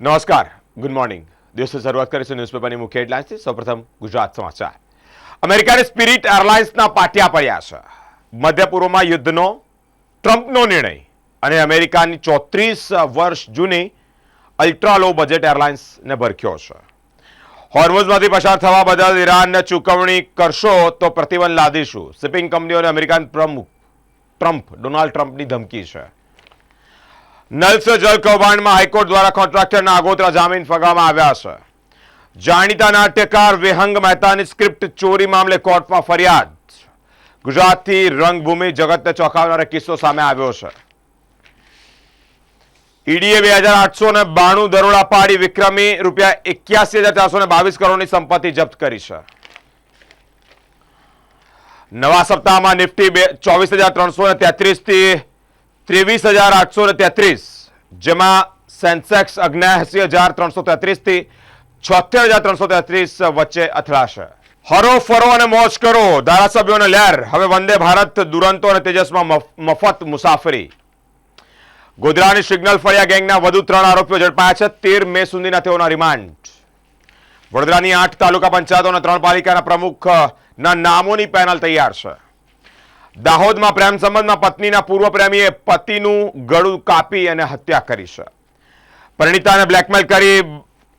નમસ્કાર, good morning. દિવસની શરૂઆત કરીશું ન્યૂઝપેપરની મુખ્ય હેડલાઇન્સથી. સૌપ્રથમ ગુજરાત સમાચાર. અમેરિકાની સ્પિરિટ એરલાઇન્સના પાટિયા પડ્યા છે. મધ્ય પૂર્વમાં યુદ્ધનો ટ્રમ્પનો નિર્ણય અને અમેરિકાની 34 વર્ષ જૂની અલ્ટ્રા લો બજેટ એરલાઇન્સને ભરખ્યો છે. હોર્મુઝમાંથી પસાર થવા બદલ ઈરાનને ચૂકવણી કરશો તો પ્રતિબંધ લાદીશું. શિપિંગ કંપનીઓને અમેરિકન પ્રમુખ ડોનાલ્ડ ટ્રમ્પની ધમકી છે. નલ સે જલ કૌભાંડમાં હાઈકોર્ટ દ્વારા કોન્ટ્રાક્ટરના આગોતરા જામીન ફગાવવામાં આવ્યા છે. જાણીતા નાટ્યકાર વિહંગ મહેતાની સ્ક્રિપ્ટ ચોરી મામલે કોર્ટમાં ફરિયાદ. ગુજરાતથી રંગભૂમિ જગતને ચોંકાવનારો કિસ્સો સામે આવ્યો છે. ઈડીએ 2892 દરોડા પાડી વિક્રમી ₹81,422 કરોડની સંપત્તિ જપ્ત કરી છે. નવા સપ્તાહમાં નિફ્ટી 24,333 થી 23,833, જેમાં સેન્સેક્સ 79,333 થી 76,333 વચ્ચે અથડાશે. હરો ફરો અને મોજ કરો, ધારાસભ્યોને લહેર. હવે વંદે ભારત, દુરંતો અને તેજસમાં મફત મુસાફરી. ગોધરાની સિગ્નલ ફળિયા ગેંગના વધુ 3 આરોપીઓ ઝડપાયા છે. 13 મે સુધીના તેઓના રિમાન્ડ. વડોદરાની 8 તાલુકા પંચાયતો અને 3 પાલિકાના પ્રમુખના નામોની પેનલ તૈયાર છે. દાહોદમાં પ્રેમ સંબંધમાં પત્નીના પૂર્વ પ્રેમીએ પતિનું ગળું કાપી અને હત્યા કરી છે. પરિણીતાને બ્લેકમેલ કરી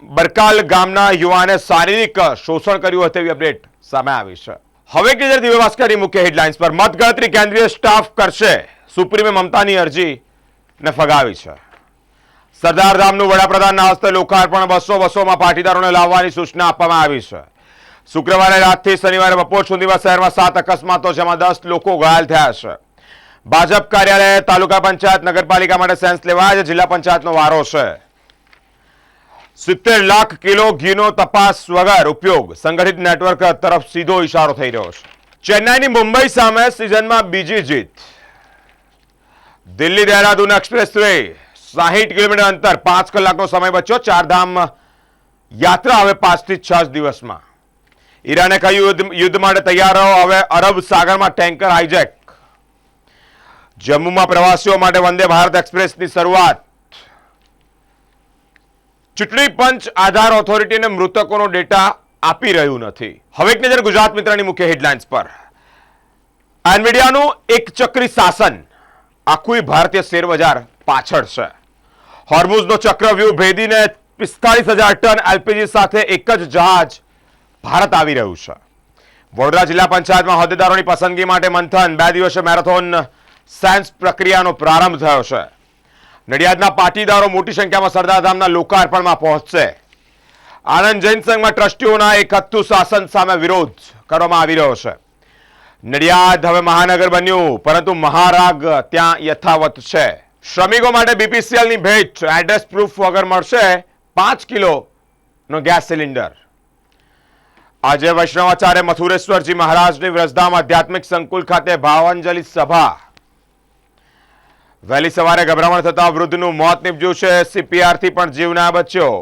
બરકાલ ગામના યુવાને શારીરિક શોષણ કર્યું હતું તેવી અપડેટ સામે આવી છે. હવે કે દિવ્ય ભાસ્કરની મુખ્ય હેડલાઇન્સ પર મતગણતરી કેન્દ્રીય સ્ટાફ કરશે. સુપ્રીમે મમતાની અરજીને ફગાવી છે. સરદારધામનું વડાપ્રધાનના હસ્તે લોકાર્પણ. બસોમાં પાટીદારોને લાવવાની સૂચના આપવામાં આવી છે. શુક્રવારે રાતથી શનિવારે બપોર સુધીમાં શહેરમાં 7 અકસ્માતો, જેમાં 10 લોકો ઘાયલ થયા છે. ભાજપ કાર્યાલય, તાલુકા પંચાયત, નગરપાલિકા માટે સેન્સ લેવાય છે. જિલ્લા પંચાયતનો વારો છે. 70 લાખ કિલો ઘીનો તપાસ વગર ઉપયોગ. સંગઠિત નેટવર્ક તરફ સીધો ઇશારો થઈ રહ્યો છે. ચેન્નાઈની મુંબઈ સામે સિઝનમાં બીજી જીત. Delhi Dehradun express way 60 kilometre અંતર, 5 કલાકનો સમય બચ્યો. ચારધામ યાત્રા હવે 5 થી 6 દિવસમાં. ઈરાને કહ્યું યુદ્ધ માટે તૈયાર રહો. હવે અરબ સાગરમાં ટેન્કર હાઈજેક. જમ્મુમાં પ્રવાસીઓ માટે વંદે ભારત એક્સપ્રેસની શરૂઆત. ચૂંટણી પંચ આધાર ઓથોરિટીને મૃતકોનો ડેટા આપી રહ્યું નથી. હવે એક નજર ગુજરાત મિત્રની મુખ્ય હેડલાઇન્સ પર. એનવિડિયાનું એક ચક્રી શાસન. આખું ભારતીય શેર બજાર પાછળ છે. હોર્મુઝનો ચક્રવ્યૂહ ભેદીને 45,000 ટન એલપીજી સાથે એક જ જહાજ ભારત આવી રહ્યું છે. વડોદરા જિલ્લા પંચાયતમાં હોદ્દેદારોની પસંદગી માટે મંથન. 2 દિવસીય મેરેથોન સાયન્સ પ્રક્રિયાનો પ્રારંભ થયો છે. નડિયાદના પાટીદારો મોટી સંખ્યામાં સરદારધામના લોકાર્પણમાં પહોંચશે. આણંદ જૈન સંઘમાં ટ્રસ્ટીઓના એક હત્તુ શાસન સામે વિરોધ કરવામાં આવી રહ્યો છે. નડિયાદ હવે મહાનગર બન્યું, પરંતુ મહારાગ ત્યાં યથાવત છે. શ્રમિકો માટે બીપીસીએલની ભેટ. એડ્રેસ પ્રૂફ વગર મળશે 5 કિલોનો ગેસ સિલિન્ડર. આજે વૈષ્ણવાચાર્ય મથુરેશ્વરજી મહારાજની વ્રજધામ આધ્યાત્મિક સંકુલ ખાતે ભાવાંજલિ સભા. વહેલી સવારે ગભરામણ થતા વૃદ્ધનું મોત નીપજ્યું છે. સીપીઆરથી પણ જીવ ના બચ્યો.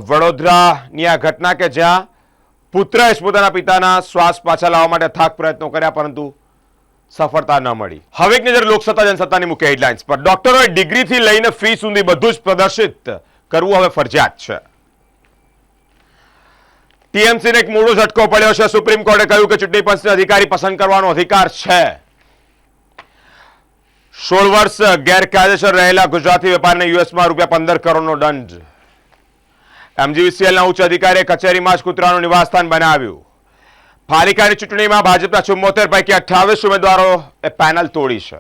વડોદરાની આ ઘટના કે જ્યાં પુત્રએ પોતાના પિતાના શ્વાસ પાછા લાવવા માટે થાક પ્રયત્નો કર્યા, પરંતુ સફળતા ન મળી. હવે એક નજર લોકસત્તા જનસત્તાની મુખ્ય હેડલાઇન્સ પર. ડોક્ટરોએ ડિગ્રીથી લઈને ફી સુધી બધું જ પ્રદર્શિત કરવું હવે ફરજિયાત છે. ટીએમસીને એક મોટો ઝટકો પડ્યો છે. સુપ્રીમ કોર્ટે કહ્યું કે ચૂંટણી પંચને અધિકારી પસંદ કરવાનો અધિકાર છે. 16 વર્ષ ગેરકાયદેસર રહેલા ગુજરાતી વેપારીને યુએસમાં ₹15 કરોડનો દંડ. એમજીવીસીએલના ઉચ્ચ અધિકારીએ કચેરીમાં જ કૂતરાનું નિવાસસ્થાન બનાવ્યું. પાલિકાની ચૂંટણીમાં ભાજપના 74 પૈકી 28 ઉમેદવારો એ પેનલ તોડી છે.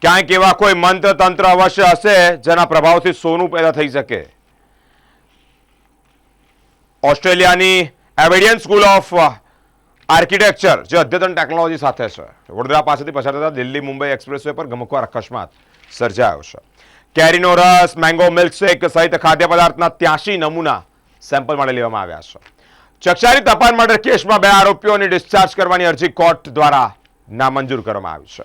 ક્યાંક એવા કોઈ મંત્ર તંત્ર અવશ્ય હશે જેના પ્રભાવથી સોનું પેદા થઈ શકે. ઓસ્ટ્રેલિયાની એવિડિયન સ્કૂલ ઓફ આર્કિટેક્ચર, જે અદ્યતન ટેકનોલોજી સાથે છે, વડોદરા પાસેથી પસાર થતા દિલ્હી મુંબઈ એક્સપ્રેસવે પર ગમખ્વાર અકસ્માત સર્જાયો છે. કેરીનો રસ, મેંગો મિલ્કશેક સહિત ખાદ્ય પદાર્થના 83 નમૂના સેમ્પલ માટે લેવામાં આવ્યા છે. ચકચારી તપાસ મર્ડર કેસમાં 2 આરોપીઓની ડિસ્ચાર્જ કરવાની અરજી કોર્ટ દ્વારા નામંજૂર કરવામાં આવી છે.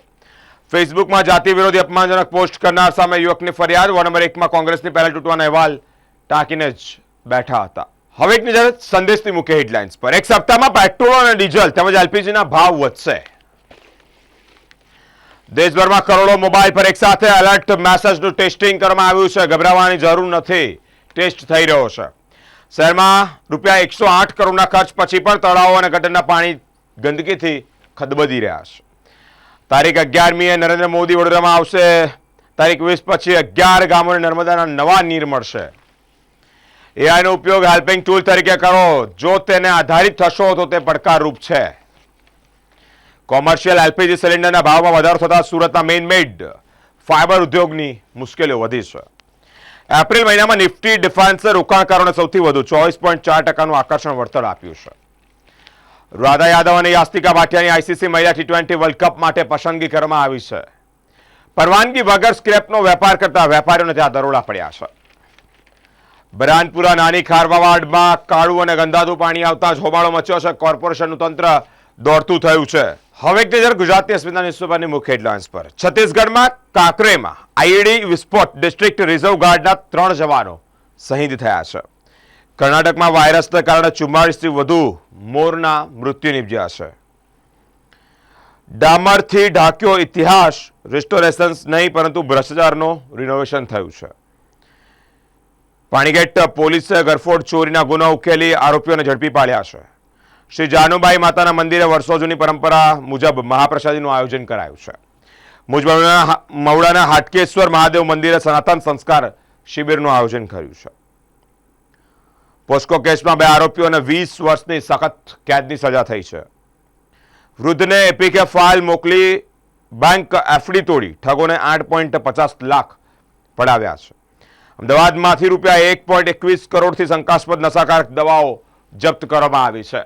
ફેસબુકમાં જાતિ વિરોધી અપમાનજનક પોસ્ટ કરનાર સામે યુવકની ફરિયાદ. વોર્ડ નંબર 1માં કોંગ્રેસની પેનલ તૂટવાનો અહેવાલ ટાંકીને જ બેઠા હતા. હવે એક નજર સંદેશની મુખ્ય હેડલાઇન્સ પર. એક સપ્તાહમાં પેટ્રોલ અને ડીઝલ તેમજ એલપીજીના ભાવ વધશે. દેશભરમાં કરોડો મોબાઈલ પર એક સાથે એલર્ટ મેસેજનું ટેસ્ટિંગ કરવામાં આવ્યું છે. ગભરાવાની જરૂર નથી, ટેસ્ટ થઈ રહ્યો છે. શહેરમાં રૂપિયા 108 કરોડના ખર્ચ પછી પણ તળાવો અને ગટરના પાણી ગંદકીથી ખદબદી રહ્યા છે. તારીખ 11મીએ નરેન્દ્ર મોદી વડોદરામાં આવશે. તારીખ 20 પછી 11 ગામોને નર્મદાના નવા નીર મળશે. એઆઈનો ઉપયોગ હેલ્પિંગ ટૂલ તરીકે કરો. જો તેને આધારિત થશો તો તે પડકારરૂપ છે. કોમર્શિયલ એલપીજી સિલિન્ડરના ભાવમાં વધારો થતા સુરતના મેઇન મેડ ફાઇબર ઉદ્યોગની મુશ્કેલીઓ વધી છે. એપ્રિલ મહિનામાં નિફ્ટી ડિફેન્સે રોકાણકારોને સૌથી વધુ 24.4%નું આકર્ષણ વળતર આપ્યું છે. રાધા યાદવ અને યાસ્તિકા ભાટિયાની આઈસીસી મહિલા T20 વર્લ્ડ કપ માટે પસંદગી કરવામાં આવી છે. પરવાનગી વગર સ્ક્રેપનો વેપાર કરતા વેપારીઓને ત્યાં દરોડા પડ્યા છે. બરાનપુરા નાની ખારવાવાડમાં કાળું અને ગંદાતું પાણી આવતા જ હોબાળો મચ્યો છે. કોર્પોરેશનનું તંત્ર દોડતું થયું છે. હવે એક નજર ગુજરાતની અસ્મિતા ન્યૂઝપેપરની મુખ્ય હેડલાઇન્સ પર. છત્તીસગઢમાં કાંકરેમાં આઈઈડી વિસ્ફોટ, ડિસ્ટ્રિક્ટ રિઝર્વ ગાર્ડના 3 જવાનો શહીદ થયા છે. કર્ણાટકમાં વાયરસને કારણે 44થી વધુ મોરના મૃત્યુ નિપજ્યા છે. ડામરથી ઢાંક્યો ઇતિહાસ, રિસ્ટોરેશન્સ નહીં પરંતુ ભ્રષ્ટાચારનો રિનોવેશન થયું છે. પાણીગેટ પોલીસે ગરફોડ ચોરીના ગુનો ઉકેલી આરોપીઓને ઝડપી પાડ્યા છે. શ્રી જાનુબાઈ માતાના મંદિરે વર્ષો જૂની પરંપરા મુજબ મહાપ્રસાદીનું આયોજન કરાયું છે. મવડાના હાટકેશ્વર મહાદેવ મંદિરે સનાતન સંસ્કાર શિબિરનું આયોજન કર્યું છે. પોસ્કો કેસમાં 2 આરોપીઓને 20 વર્ષની સખત કેદની સજા થઈ છે. વૃદ્ધને એપીકે ફાઇલ મોકલી બેંક એફડી તોડી ઠગોને 8.50 લાખ પડાવ્યા છે. અમદાવાદમાંથી રૂપિયા 1.21 કરોડથી શંકાસ્પદ નશાકારક દવાઓ જપ્ત કરવામાં આવી છે.